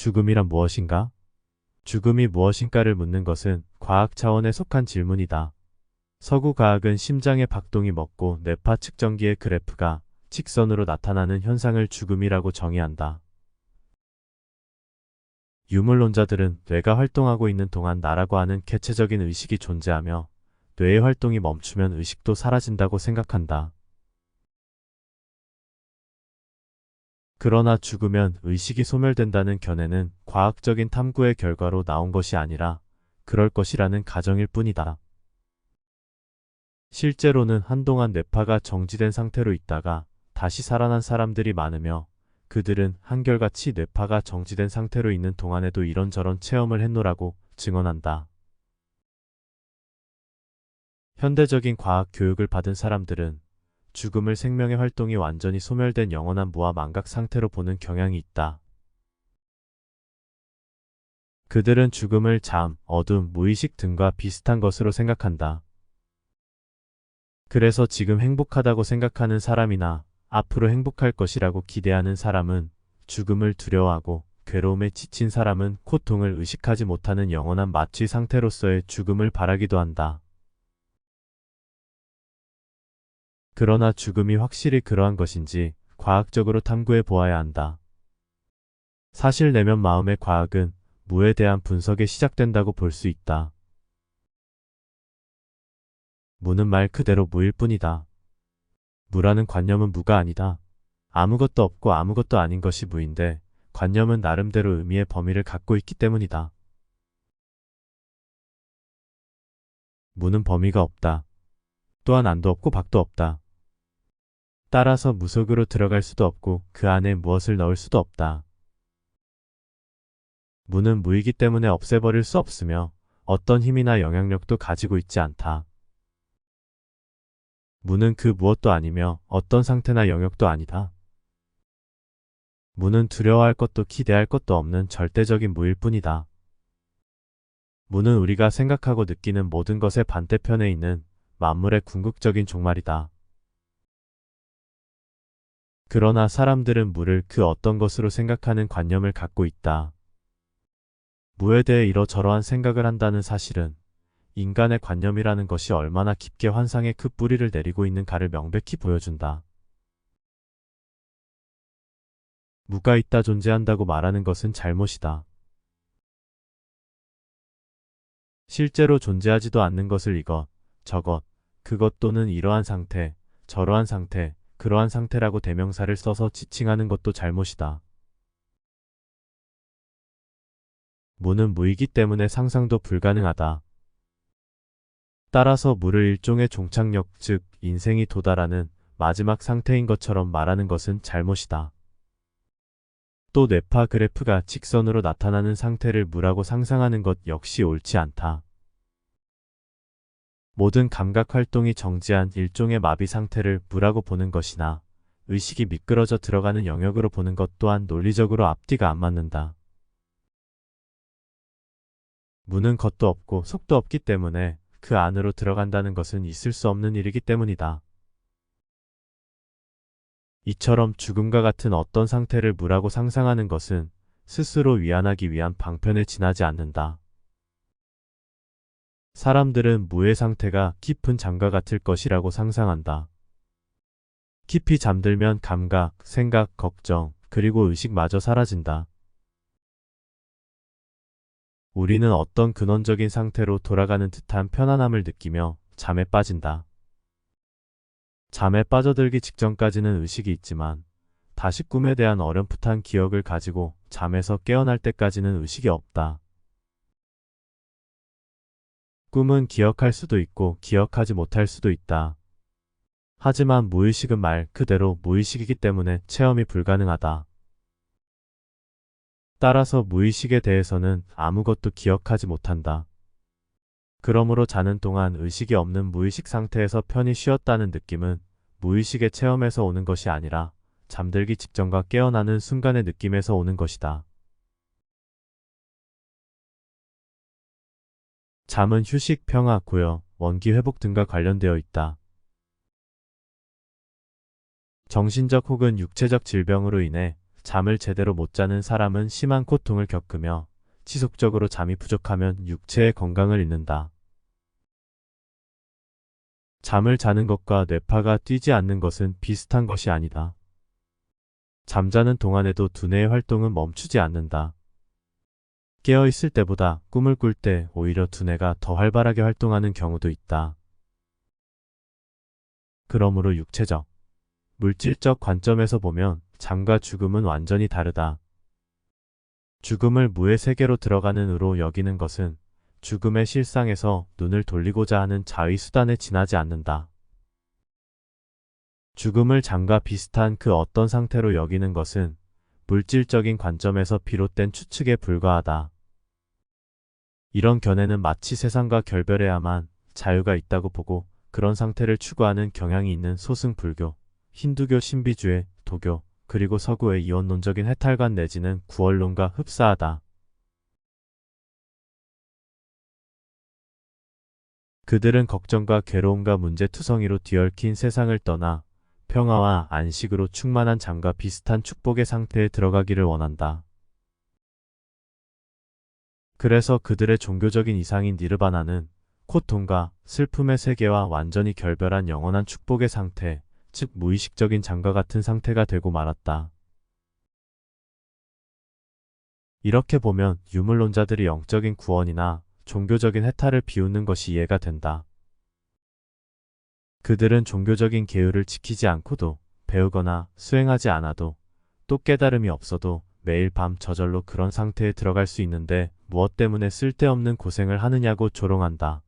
죽음이란 무엇인가? 죽음이 무엇인가를 묻는 것은 과학 차원에 속한 질문이다. 서구 과학은 심장의 박동이 멎고 뇌파 측정기의 그래프가 직선으로 나타나는 현상을 죽음이라고 정의한다. 유물론자들은 뇌가 활동하고 있는 동안 나라고 하는 개체적인 의식이 존재하며 뇌의 활동이 멈추면 의식도 사라진다고 생각한다. 그러나 죽으면 의식이 소멸된다는 견해는 과학적인 탐구의 결과로 나온 것이 아니라 그럴 것이라는 가정일 뿐이다. 실제로는 한동안 뇌파가 정지된 상태로 있다가 다시 살아난 사람들이 많으며 그들은 한결같이 뇌파가 정지된 상태로 있는 동안에도 이런저런 체험을 했노라고 증언한다. 현대적인 과학 교육을 받은 사람들은 죽음을 생명의 활동이 완전히 소멸된 영원한 무아 망각 상태로 보는 경향이 있다. 그들은 죽음을 잠, 어둠, 무의식 등과 비슷한 것으로 생각한다. 그래서 지금 행복하다고 생각하는 사람이나 앞으로 행복할 것이라고 기대하는 사람은 죽음을 두려워하고 괴로움에 지친 사람은 고통을 의식하지 못하는 영원한 마취 상태로서의 죽음을 바라기도 한다. 그러나 죽음이 확실히 그러한 것인지 과학적으로 탐구해 보아야 한다. 사실 내면 마음의 과학은 무에 대한 분석에 시작된다고 볼 수 있다. 무는 말 그대로 무일 뿐이다. 무라는 관념은 무가 아니다. 아무것도 없고 아무것도 아닌 것이 무인데 관념은 나름대로 의미의 범위를 갖고 있기 때문이다. 무는 범위가 없다. 또한 안도 없고 밖도 없다. 따라서 무 속으로 들어갈 수도 없고 그 안에 무엇을 넣을 수도 없다. 무는 무이기 때문에 없애버릴 수 없으며 어떤 힘이나 영향력도 가지고 있지 않다. 무는 그 무엇도 아니며 어떤 상태나 영역도 아니다. 무는 두려워할 것도 기대할 것도 없는 절대적인 무일 뿐이다. 무는 우리가 생각하고 느끼는 모든 것의 반대편에 있는 만물의 궁극적인 종말이다. 그러나 사람들은 무를 그 어떤 것으로 생각하는 관념을 갖고 있다. 무에 대해 이러저러한 생각을 한다는 사실은 인간의 관념이라는 것이 얼마나 깊게 환상의 그 뿌리를 내리고 있는가를 명백히 보여준다. 무가 있다 존재한다고 말하는 것은 잘못이다. 실제로 존재하지도 않는 것을 이것, 저것, 그것 또는 이러한 상태, 저러한 상태, 그러한 상태라고 대명사를 써서 지칭하는 것도 잘못이다. 무는 무이기 때문에 상상도 불가능하다. 따라서 무를 일종의 종착역, 즉 인생이 도달하는 마지막 상태인 것처럼 말하는 것은 잘못이다. 또 뇌파 그래프가 직선으로 나타나는 상태를 무라고 상상하는 것 역시 옳지 않다. 모든 감각 활동이 정지한 일종의 마비 상태를 무라고 보는 것이나 의식이 미끄러져 들어가는 영역으로 보는 것 또한 논리적으로 앞뒤가 안 맞는다. 무는 겉도 없고 속도 없기 때문에 그 안으로 들어간다는 것은 있을 수 없는 일이기 때문이다. 이처럼 죽음과 같은 어떤 상태를 무라고 상상하는 것은 스스로 위안하기 위한 방편에 지나지 않는다. 사람들은 무의 상태가 깊은 잠과 같을 것이라고 상상한다. 깊이 잠들면 감각, 생각, 걱정, 그리고 의식마저 사라진다. 우리는 어떤 근원적인 상태로 돌아가는 듯한 편안함을 느끼며 잠에 빠진다. 잠에 빠져들기 직전까지는 의식이 있지만 다시 꿈에 대한 어렴풋한 기억을 가지고 잠에서 깨어날 때까지는 의식이 없다. 꿈은 기억할 수도 있고 기억하지 못할 수도 있다. 하지만 무의식은 말 그대로 무의식이기 때문에 체험이 불가능하다. 따라서 무의식에 대해서는 아무것도 기억하지 못한다. 그러므로 자는 동안 의식이 없는 무의식 상태에서 편히 쉬었다는 느낌은 무의식의 체험에서 오는 것이 아니라 잠들기 직전과 깨어나는 순간의 느낌에서 오는 것이다. 잠은 휴식, 평화, 고요, 원기 회복 등과 관련되어 있다. 정신적 혹은 육체적 질병으로 인해 잠을 제대로 못 자는 사람은 심한 고통을 겪으며 지속적으로 잠이 부족하면 육체의 건강을 잃는다. 잠을 자는 것과 뇌파가 뛰지 않는 것은 비슷한 것이 아니다. 잠자는 동안에도 두뇌의 활동은 멈추지 않는다. 깨어 있을 때보다 꿈을 꿀 때 오히려 두뇌가 더 활발하게 활동하는 경우도 있다. 그러므로 육체적, 물질적 관점에서 보면 잠과 죽음은 완전히 다르다. 죽음을 무의 세계로 들어가는 의로 여기는 것은 죽음의 실상에서 눈을 돌리고자 하는 자의 수단에 지나지 않는다. 죽음을 잠과 비슷한 그 어떤 상태로 여기는 것은 물질적인 관점에서 비롯된 추측에 불과하다. 이런 견해는 마치 세상과 결별해야만 자유가 있다고 보고 그런 상태를 추구하는 경향이 있는 소승불교, 힌두교 신비주의, 도교, 그리고 서구의 이원론적인 해탈관 내지는 구원론과 흡사하다. 그들은 걱정과 괴로움과 문제투성이로 뒤얽힌 세상을 떠나 평화와 안식으로 충만한 잠과 비슷한 축복의 상태에 들어가기를 원한다. 그래서 그들의 종교적인 이상인 니르바나는 고통과 슬픔의 세계와 완전히 결별한 영원한 축복의 상태, 즉 무의식적인 잠과 같은 상태가 되고 말았다. 이렇게 보면 유물론자들이 영적인 구원이나 종교적인 해탈을 비웃는 것이 이해가 된다. 그들은 종교적인 계율을 지키지 않고도 배우거나 수행하지 않아도 또 깨달음이 없어도 매일 밤 저절로 그런 상태에 들어갈 수 있는데 무엇 때문에 쓸데없는 고생을 하느냐고 조롱한다.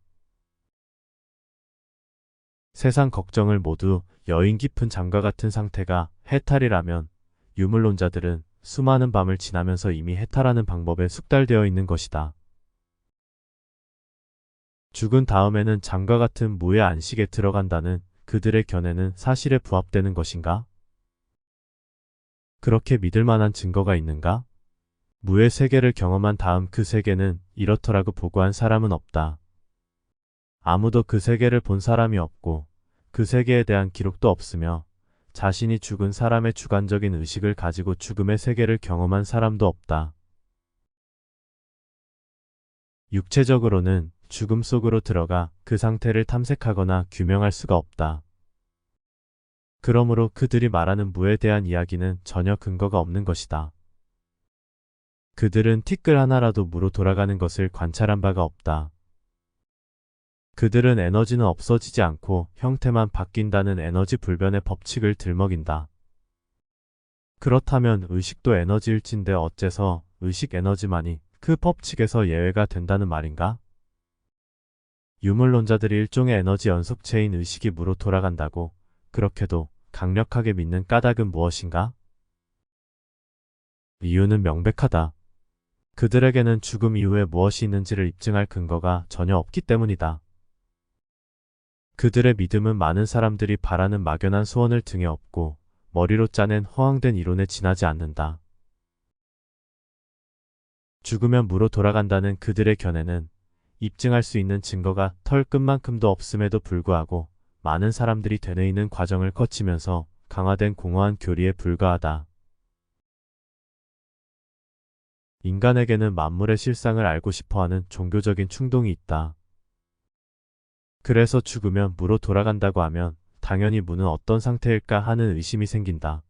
세상 걱정을 모두 여인 깊은 잠과 같은 상태가 해탈이라면 유물론자들은 수많은 밤을 지나면서 이미 해탈하는 방법에 숙달되어 있는 것이다. 죽은 다음에는 잠과 같은 무의 안식에 들어간다는 그들의 견해는 사실에 부합되는 것인가? 그렇게 믿을 만한 증거가 있는가? 무의 세계를 경험한 다음 그 세계는 이렇더라고 보고한 사람은 없다. 아무도 그 세계를 본 사람이 없고 그 세계에 대한 기록도 없으며 자신이 죽은 사람의 주관적인 의식을 가지고 죽음의 세계를 경험한 사람도 없다. 육체적으로는 죽음 속으로 들어가 그 상태를 탐색하거나 규명할 수가 없다. 그러므로 그들이 말하는 무에 대한 이야기는 전혀 근거가 없는 것이다. 그들은 티끌 하나라도 무로 돌아가는 것을 관찰한 바가 없다. 그들은 에너지는 없어지지 않고 형태만 바뀐다는 에너지 불변의 법칙을 들먹인다. 그렇다면 의식도 에너지일진데 어째서 의식 에너지만이 그 법칙에서 예외가 된다는 말인가? 유물론자들이 일종의 에너지 연속체인 의식이 무로 돌아간다고 그렇게도 강력하게 믿는 까닭은 무엇인가? 이유는 명백하다. 그들에게는 죽음 이후에 무엇이 있는지를 입증할 근거가 전혀 없기 때문이다. 그들의 믿음은 많은 사람들이 바라는 막연한 소원을 등에 업고 머리로 짜낸 허황된 이론에 지나지 않는다. 죽으면 무로 돌아간다는 그들의 견해는 입증할 수 있는 증거가 털끝만큼도 없음에도 불구하고 많은 사람들이 되뇌이는 과정을 거치면서 강화된 공허한 교리에 불과하다. 인간에게는 만물의 실상을 알고 싶어하는 종교적인 충동이 있다. 그래서 죽으면 무로 돌아간다고 하면 당연히 무는 어떤 상태일까 하는 의심이 생긴다.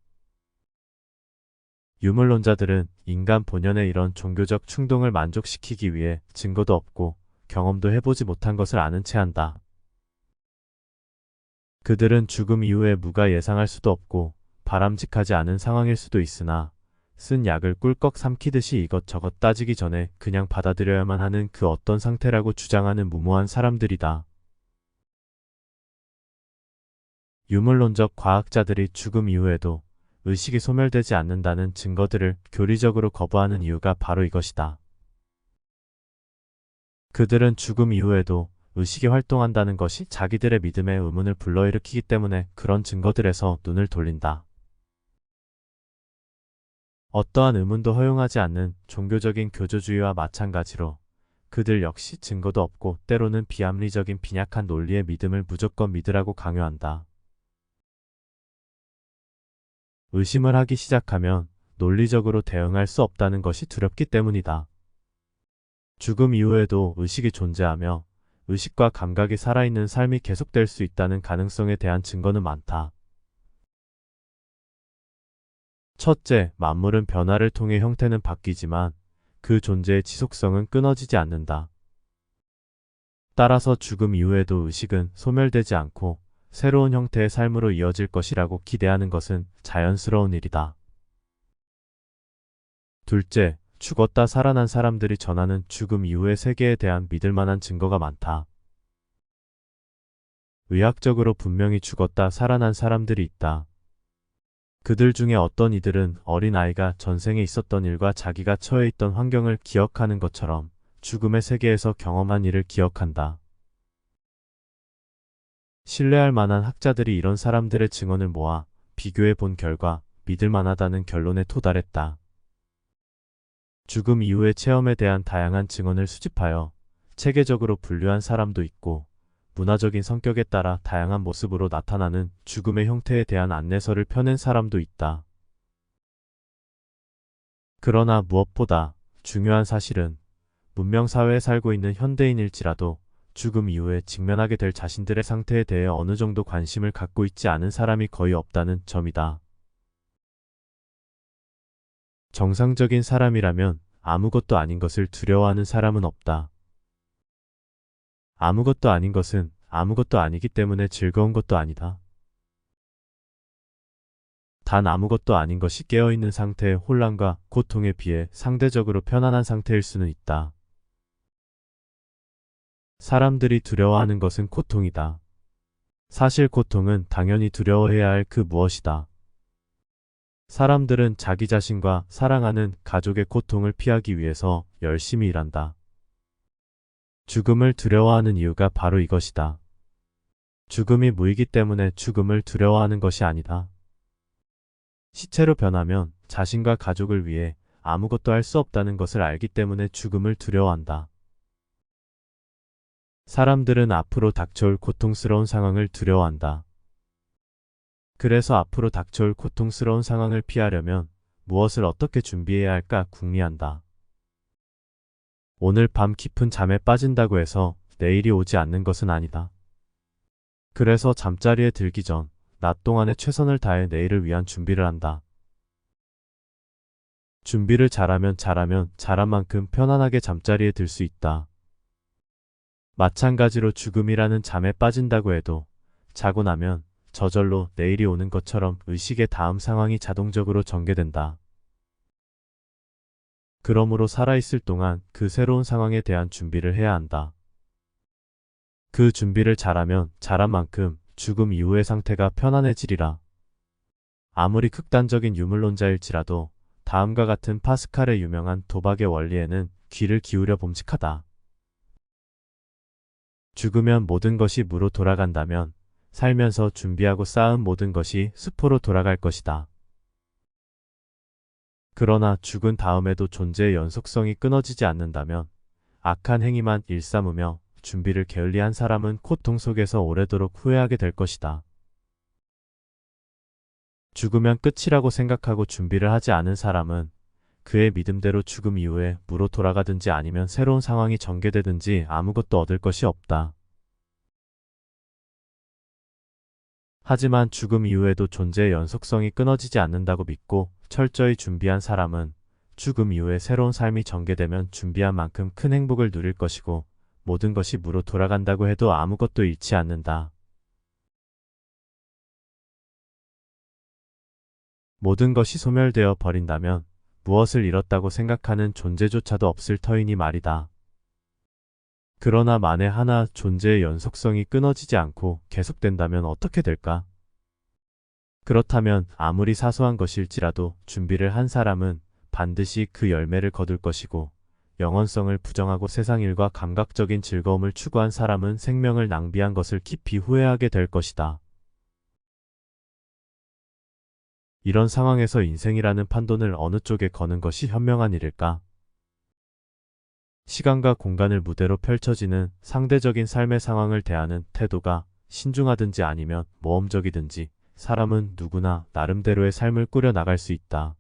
유물론자들은 인간 본연의 이런 종교적 충동을 만족시키기 위해 증거도 없고 경험도 해보지 못한 것을 아는 채 한다. 그들은 죽음 이후에 무가 예상할 수도 없고 바람직하지 않은 상황일 수도 있으나 쓴 약을 꿀꺽 삼키듯이 이것저것 따지기 전에 그냥 받아들여야만 하는 그 어떤 상태라고 주장하는 무모한 사람들이다. 유물론적 과학자들이 죽음 이후에도 의식이 소멸되지 않는다는 증거들을 교리적으로 거부하는 이유가 바로 이것이다. 그들은 죽음 이후에도 의식이 활동한다는 것이 자기들의 믿음에 의문을 불러일으키기 때문에 그런 증거들에서 눈을 돌린다. 어떠한 의문도 허용하지 않는 종교적인 교조주의와 마찬가지로 그들 역시 증거도 없고 때로는 비합리적인 빈약한 논리의 믿음을 무조건 믿으라고 강요한다. 의심을 하기 시작하면 논리적으로 대응할 수 없다는 것이 두렵기 때문이다. 죽음 이후에도 의식이 존재하며 의식과 감각이 살아있는 삶이 계속될 수 있다는 가능성에 대한 증거는 많다. 첫째, 만물은 변화를 통해 형태는 바뀌지만 그 존재의 지속성은 끊어지지 않는다. 따라서 죽음 이후에도 의식은 소멸되지 않고 새로운 형태의 삶으로 이어질 것이라고 기대하는 것은 자연스러운 일이다. 둘째, 죽었다 살아난 사람들이 전하는 죽음 이후의 세계에 대한 믿을 만한 증거가 많다. 의학적으로 분명히 죽었다 살아난 사람들이 있다. 그들 중에 어떤 이들은 어린 아이가 전생에 있었던 일과 자기가 처해 있던 환경을 기억하는 것처럼 죽음의 세계에서 경험한 일을 기억한다. 신뢰할 만한 학자들이 이런 사람들의 증언을 모아 비교해 본 결과 믿을 만하다는 결론에 도달했다. 죽음 이후의 체험에 대한 다양한 증언을 수집하여 체계적으로 분류한 사람도 있고, 문화적인 성격에 따라 다양한 모습으로 나타나는 죽음의 형태에 대한 안내서를 펴낸 사람도 있다. 그러나 무엇보다 중요한 사실은 문명사회에 살고 있는 현대인일지라도 죽음 이후에 직면하게 될 자신들의 상태에 대해 어느 정도 관심을 갖고 있지 않은 사람이 거의 없다는 점이다. 정상적인 사람이라면 아무것도 아닌 것을 두려워하는 사람은 없다. 아무것도 아닌 것은 아무것도 아니기 때문에 즐거운 것도 아니다. 단 아무것도 아닌 것이 깨어있는 상태의 혼란과 고통에 비해 상대적으로 편안한 상태일 수는 있다. 사람들이 두려워하는 것은 고통이다. 사실 고통은 당연히 두려워해야 할 그 무엇이다. 사람들은 자기 자신과 사랑하는 가족의 고통을 피하기 위해서 열심히 일한다. 죽음을 두려워하는 이유가 바로 이것이다. 죽음이 무이기 때문에 죽음을 두려워하는 것이 아니다. 시체로 변하면 자신과 가족을 위해 아무것도 할 수 없다는 것을 알기 때문에 죽음을 두려워한다. 사람들은 앞으로 닥쳐올 고통스러운 상황을 두려워한다. 그래서 앞으로 닥쳐올 고통스러운 상황을 피하려면 무엇을 어떻게 준비해야 할까 궁리한다. 오늘 밤 깊은 잠에 빠진다고 해서 내일이 오지 않는 것은 아니다. 그래서 잠자리에 들기 전 낮 동안에 최선을 다해 내일을 위한 준비를 한다. 준비를 잘하면 잘한 만큼 편안하게 잠자리에 들 수 있다. 마찬가지로 죽음이라는 잠에 빠진다고 해도 자고 나면 저절로 내일이 오는 것처럼 의식의 다음 상황이 자동적으로 전개된다. 그러므로 살아있을 동안 그 새로운 상황에 대한 준비를 해야 한다. 그 준비를 잘하면 잘한 만큼 죽음 이후의 상태가 편안해지리라. 아무리 극단적인 유물론자일지라도 다음과 같은 파스칼의 유명한 도박의 원리에는 귀를 기울여 봄직하다. 죽으면 모든 것이 무로 돌아간다면 살면서 준비하고 쌓은 모든 것이 수포로 돌아갈 것이다. 그러나 죽은 다음에도 존재의 연속성이 끊어지지 않는다면 악한 행위만 일삼으며 준비를 게을리한 사람은 고통 속에서 오래도록 후회하게 될 것이다. 죽으면 끝이라고 생각하고 준비를 하지 않은 사람은 그의 믿음대로 죽음 이후에 무로 돌아가든지 아니면 새로운 상황이 전개되든지 아무것도 얻을 것이 없다. 하지만 죽음 이후에도 존재의 연속성이 끊어지지 않는다고 믿고 철저히 준비한 사람은 죽음 이후에 새로운 삶이 전개되면 준비한 만큼 큰 행복을 누릴 것이고, 모든 것이 무로 돌아간다고 해도 아무것도 잃지 않는다. 모든 것이 소멸되어 버린다면 무엇을 잃었다고 생각하는 존재조차도 없을 터이니 말이다. 그러나 만에 하나 존재의 연속성이 끊어지지 않고 계속된다면 어떻게 될까? 그렇다면 아무리 사소한 것일지라도 준비를 한 사람은 반드시 그 열매를 거둘 것이고, 영원성을 부정하고 세상 일과 감각적인 즐거움을 추구한 사람은 생명을 낭비한 것을 깊이 후회하게 될 것이다. 이런 상황에서 인생이라는 판돈을 어느 쪽에 거는 것이 현명한 일일까? 시간과 공간을 무대로 펼쳐지는 상대적인 삶의 상황을 대하는 태도가 신중하든지 아니면 모험적이든지 사람은 누구나 나름대로의 삶을 꾸려 나갈 수 있다.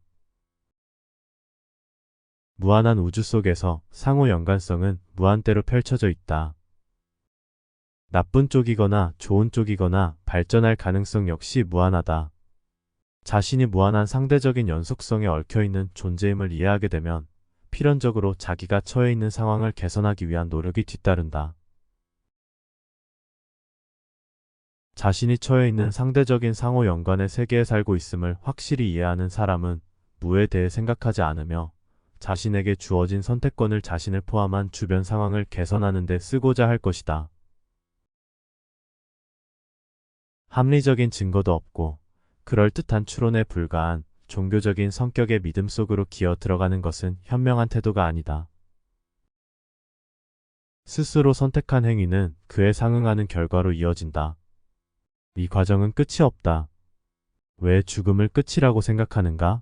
무한한 우주 속에서 상호 연관성은 무한대로 펼쳐져 있다. 나쁜 쪽이거나 좋은 쪽이거나 발전할 가능성 역시 무한하다. 자신이 무한한 상대적인 연속성에 얽혀있는 존재임을 이해하게 되면 필연적으로 자기가 처해 있는 상황을 개선하기 위한 노력이 뒤따른다. 자신이 처해 있는 상대적인 상호 연관의 세계에 살고 있음을 확실히 이해하는 사람은 무에 대해 생각하지 않으며 자신에게 주어진 선택권을 자신을 포함한 주변 상황을 개선하는 데 쓰고자 할 것이다. 합리적인 증거도 없고 그럴듯한 추론에 불과한 종교적인 성격의 믿음 속으로 기어 들어가는 것은 현명한 태도가 아니다. 스스로 선택한 행위는 그에 상응하는 결과로 이어진다. 이 과정은 끝이 없다. 왜 죽음을 끝이라고 생각하는가?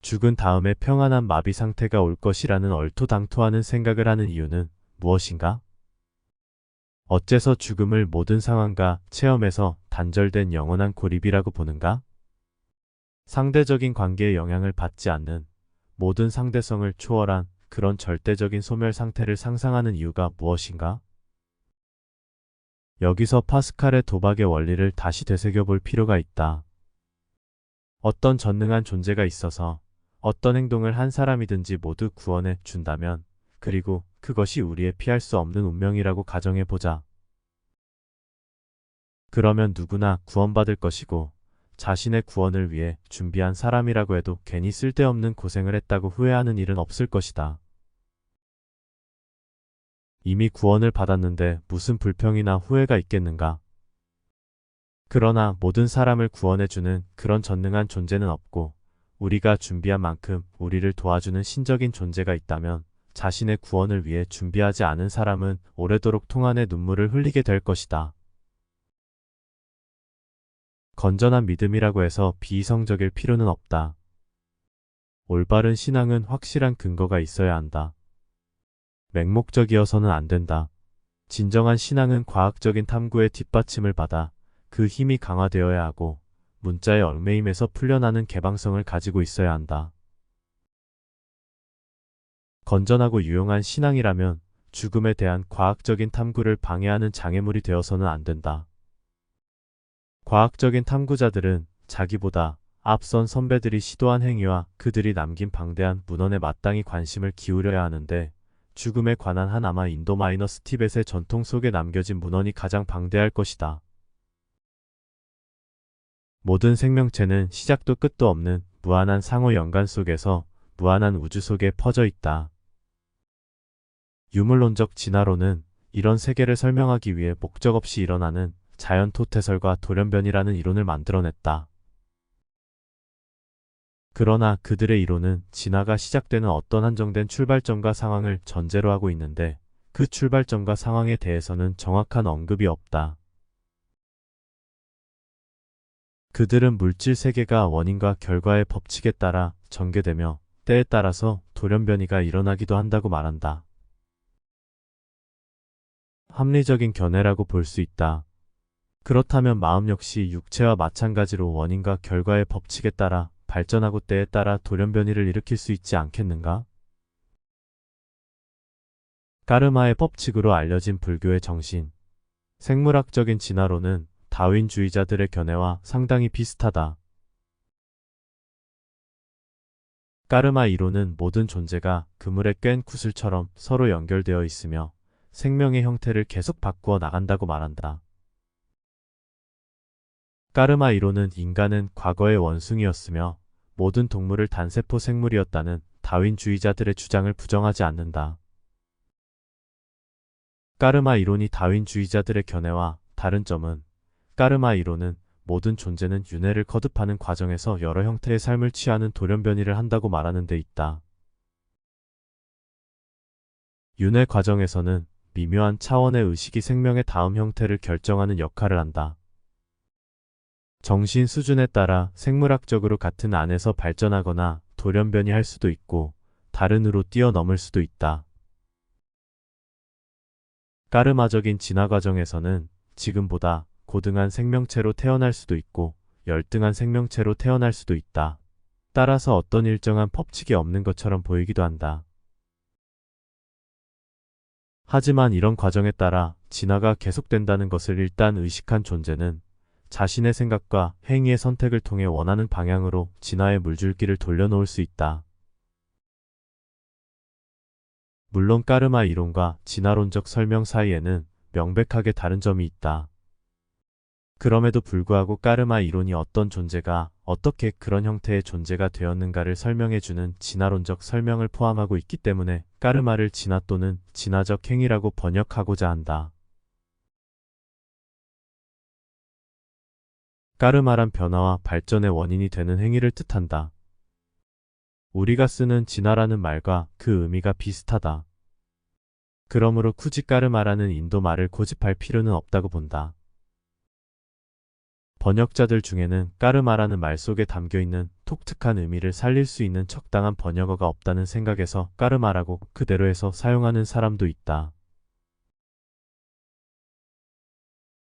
죽은 다음에 평안한 마비 상태가 올 것이라는 얼토당토하는 생각을 하는 이유는 무엇인가? 어째서 죽음을 모든 상황과 체험에서 단절된 영원한 고립이라고 보는가? 상대적인 관계에 영향을 받지 않는 모든 상대성을 초월한 그런 절대적인 소멸 상태를 상상하는 이유가 무엇인가? 여기서 파스칼의 도박의 원리를 다시 되새겨볼 필요가 있다. 어떤 전능한 존재가 있어서 어떤 행동을 한 사람이든지 모두 구원해 준다면, 그리고 그것이 우리의 피할 수 없는 운명이라고 가정해보자. 그러면 누구나 구원받을 것이고 자신의 구원을 위해 준비한 사람이라고 해도 괜히 쓸데없는 고생을 했다고 후회하는 일은 없을 것이다. 이미 구원을 받았는데 무슨 불평이나 후회가 있겠는가? 그러나 모든 사람을 구원해주는 그런 전능한 존재는 없고 우리가 준비한 만큼 우리를 도와주는 신적인 존재가 있다면 자신의 구원을 위해 준비하지 않은 사람은 오래도록 통한의 눈물을 흘리게 될 것이다. 건전한 믿음이라고 해서 비이성적일 필요는 없다. 올바른 신앙은 확실한 근거가 있어야 한다. 맹목적이어서는 안 된다. 진정한 신앙은 과학적인 탐구의 뒷받침을 받아 그 힘이 강화되어야 하고 문자의 얽매임에서 풀려나는 개방성을 가지고 있어야 한다. 건전하고 유용한 신앙이라면 죽음에 대한 과학적인 탐구를 방해하는 장애물이 되어서는 안 된다. 과학적인 탐구자들은 자기보다 앞선 선배들이 시도한 행위와 그들이 남긴 방대한 문헌에 마땅히 관심을 기울여야 하는데 죽음에 관한 하나마 인도 마이너스 티벳의 전통 속에 남겨진 문헌이 가장 방대할 것이다. 모든 생명체는 시작도 끝도 없는 무한한 상호 연관 속에서 무한한 우주 속에 퍼져 있다. 유물론적 진화론은 이런 세계를 설명하기 위해 목적 없이 일어나는 자연 토태설과 돌연변이라는 이론을 만들어냈다. 그러나 그들의 이론은 진화가 시작되는 어떤 한정된 출발점과 상황을 전제로 하고 있는데 그 출발점과 상황에 대해서는 정확한 언급이 없다. 그들은 물질 세계가 원인과 결과의 법칙에 따라 전개되며 때에 따라서 돌연변이가 일어나기도 한다고 말한다. 합리적인 견해라고 볼 수 있다. 그렇다면 마음 역시 육체와 마찬가지로 원인과 결과의 법칙에 따라 발전하고 때에 따라 돌연변이를 일으킬 수 있지 않겠는가? 까르마의 법칙으로 알려진 불교의 정신, 생물학적인 진화론은 다윈주의자들의 견해와 상당히 비슷하다. 까르마 이론은 모든 존재가 그물에 꿰인 구슬처럼 서로 연결되어 있으며 생명의 형태를 계속 바꾸어 나간다고 말한다. 까르마 이론은 인간은 과거의 원숭이였으며 모든 동물을 단세포 생물이었다는 다윈주의자들의 주장을 부정하지 않는다. 까르마 이론이 다윈주의자들의 견해와 다른 점은 까르마 이론은 모든 존재는 윤회를 거듭하는 과정에서 여러 형태의 삶을 취하는 돌연변이를 한다고 말하는 데 있다. 윤회 과정에서는 미묘한 차원의 의식이 생명의 다음 형태를 결정하는 역할을 한다. 정신 수준에 따라 생물학적으로 같은 안에서 발전하거나 돌연변이할 수도 있고 다른으로 뛰어넘을 수도 있다. 까르마적인 진화 과정에서는 지금보다 고등한 생명체로 태어날 수도 있고 열등한 생명체로 태어날 수도 있다. 따라서 어떤 일정한 법칙이 없는 것처럼 보이기도 한다. 하지만 이런 과정에 따라 진화가 계속된다는 것을 일단 의식한 존재는 자신의 생각과 행위의 선택을 통해 원하는 방향으로 진화의 물줄기를 돌려놓을 수 있다. 물론 까르마 이론과 진화론적 설명 사이에는 명백하게 다른 점이 있다. 그럼에도 불구하고 까르마 이론이 어떤 존재가 어떻게 그런 형태의 존재가 되었는가를 설명해주는 진화론적 설명을 포함하고 있기 때문에 까르마를 진화 또는 진화적 행위라고 번역하고자 한다. 까르마란 변화와 발전의 원인이 되는 행위를 뜻한다. 우리가 쓰는 진화라는 말과 그 의미가 비슷하다. 그러므로 굳이 까르마라는 인도 말을 고집할 필요는 없다고 본다. 번역자들 중에는 까르마라는 말 속에 담겨있는 독특한 의미를 살릴 수 있는 적당한 번역어가 없다는 생각에서 까르마라고 그대로 해서 사용하는 사람도 있다.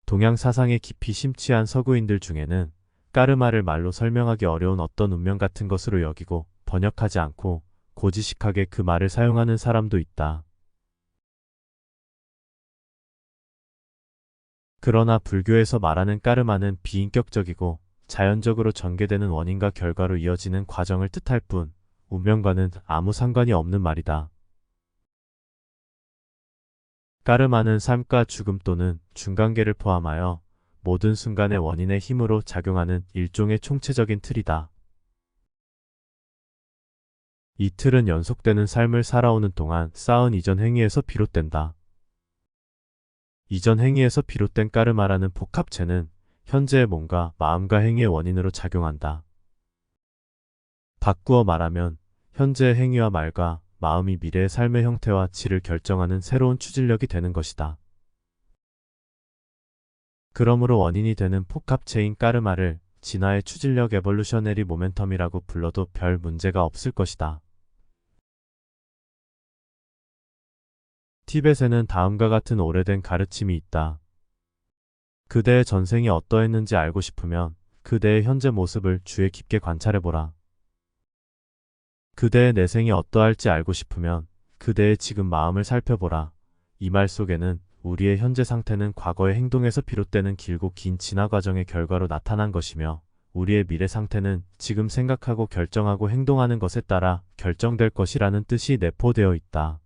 동양 사상에 깊이 심취한 서구인들 중에는 까르마를 말로 설명하기 어려운 어떤 운명 같은 것으로 여기고 번역하지 않고 고지식하게 그 말을 사용하는 사람도 있다. 그러나 불교에서 말하는 까르마는 비인격적이고 자연적으로 전개되는 원인과 결과로 이어지는 과정을 뜻할 뿐 운명과는 아무 상관이 없는 말이다. 까르마는 삶과 죽음 또는 중간계를 포함하여 모든 순간의 원인의 힘으로 작용하는 일종의 총체적인 틀이다. 이 틀은 연속되는 삶을 살아오는 동안 쌓은 이전 행위에서 비롯된다. 이전 행위에서 비롯된 까르마라는 복합체는 현재의 몸과 마음과 행위의 원인으로 작용한다. 바꾸어 말하면 현재의 행위와 말과 마음이 미래의 삶의 형태와 질을 결정하는 새로운 추진력이 되는 것이다. 그러므로 원인이 되는 복합체인 까르마를 진화의 추진력 에볼루셔너리 모멘텀이라고 불러도 별 문제가 없을 것이다. 티벳에는 다음과 같은 오래된 가르침이 있다. 그대의 전생이 어떠했는지 알고 싶으면 그대의 현재 모습을 주의 깊게 관찰해보라. 그대의 내생이 어떠할지 알고 싶으면 그대의 지금 마음을 살펴보라. 이 말 속에는 우리의 현재 상태는 과거의 행동에서 비롯되는 길고 긴 진화 과정의 결과로 나타난 것이며 우리의 미래 상태는 지금 생각하고 결정하고 행동하는 것에 따라 결정될 것이라는 뜻이 내포되어 있다.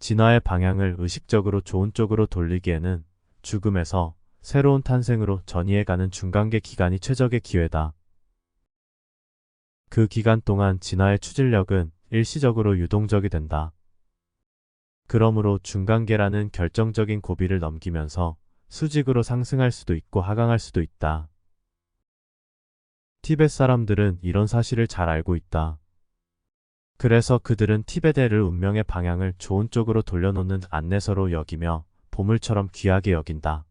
진화의 방향을 의식적으로 좋은 쪽으로 돌리기에는 죽음에서 새로운 탄생으로 전이해가는 중간계 기간이 최적의 기회다. 그 기간 동안 진화의 추진력은 일시적으로 유동적이 된다. 그러므로 중간계라는 결정적인 고비를 넘기면서 수직으로 상승할 수도 있고 하강할 수도 있다. 티벳 사람들은 이런 사실을 잘 알고 있다. 그래서 그들은 티베트를 운명의 방향을 좋은 쪽으로 돌려놓는 안내서로 여기며 보물처럼 귀하게 여긴다.